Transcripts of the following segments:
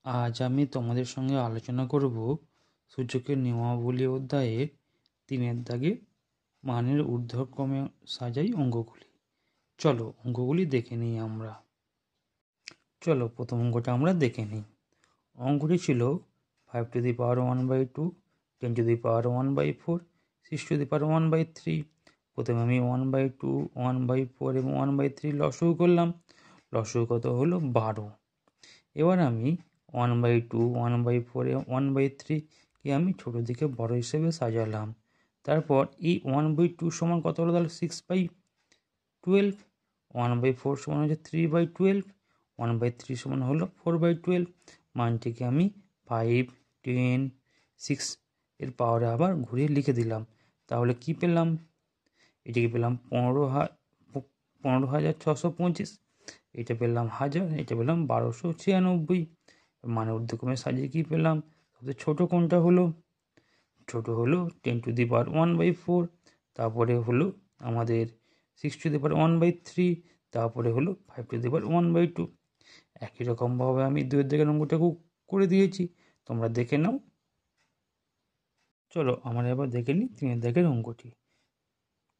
আজ আমি তোমাদের সঙ্গে আলোচনা করব সূচকের নিয়মাবলী অধ্যায়ের 3 দাগে মানের ঊর্ধ্বক্রমে সাজাই অঙ্কগুলি। চলো অঙ্কগুলি দেখে নিই আমরা। চলো প্রথম অঙ্কটা আমরা দেখে নিই। অঙ্কটি ছিল 5^1/2, 10^1/4, 6^1/3। প্রথমে আমি 1/2, 1/4 এবং 1/3 লসাগু করলাম। লসাগু কত হলো 12। এবার আমি 1/2, 1/4 এবং 1/3 কে আমি ছোট থেকে বড় হিসেবে সাজালাম। তারপর এই 1/2 সমান কত হলো, তাহলে 6/12। 1/4 সমান হচ্ছে 3/12। 1/3 সমান হলো 4/12। মানটিকে আমি 5, 10, 6 এর পাওয়ারে আবার ঘুরিয়ে লিখে দিলাম। তাহলে কি পেলাম? এটিকে পেলাম 15,625। এটা পেলাম 1000, এটা পেলাম 1296। মানে ঊর্ধ্বক্রমে সাজিয়ে কি পেলাম? সবচেয়ে ছোট কোনটা হলো? ছোট হলো 10^1/4, তারপরে হলো আমাদের 6^1/3, তারপরে হলো 5^1/2। একই রকমভাবে আমি 2 দাগের অঙ্কটাকেও করে দিয়েছি, তোমরা দেখে নাও। চলো আমরা এবার দেখে নিই 3 দাগের অঙ্কটি।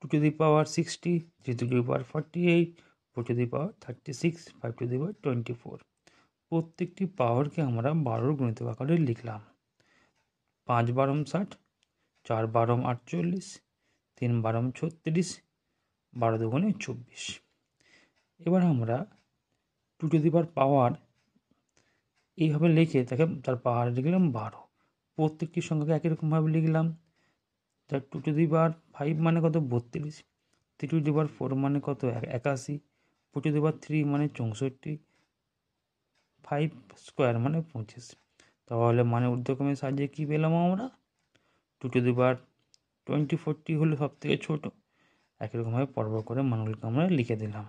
2^60, 3^48, 4^36, 5^24। প্রত্যেকটি পাওয়ারকে আমরা 12 গুণিতক আকারে লিখলাম। 5×12 = 60, 4×12 = 48, 3×12 = 36, 12×2 = 24। এবার আমরা 2 টু দি পাওয়ার এইভাবে লিখে তার পাওয়ার লিখলাম 12। প্রত্যেকটি সংখ্যাকে একই রকমভাবে লিখলাম। 2 টু দি পাওয়ার 5 মানে কত? 32। 3 টু দি পাওয়ার 4 মানে কত? 81। 4 টু দি পাওয়ার 3 মানে 64। 5 স্কোয়ার মানে 25। তাহলে মানে ঊর্ধ্বক্রমে সাজিয়ে কি পেলাম আমরা? 2 টু দি পাওয়ার 24 হলো সব থেকে ছোট। একই রকমভাবে পরপর করে মানগুলোকে আমরা লিখে দিলাম।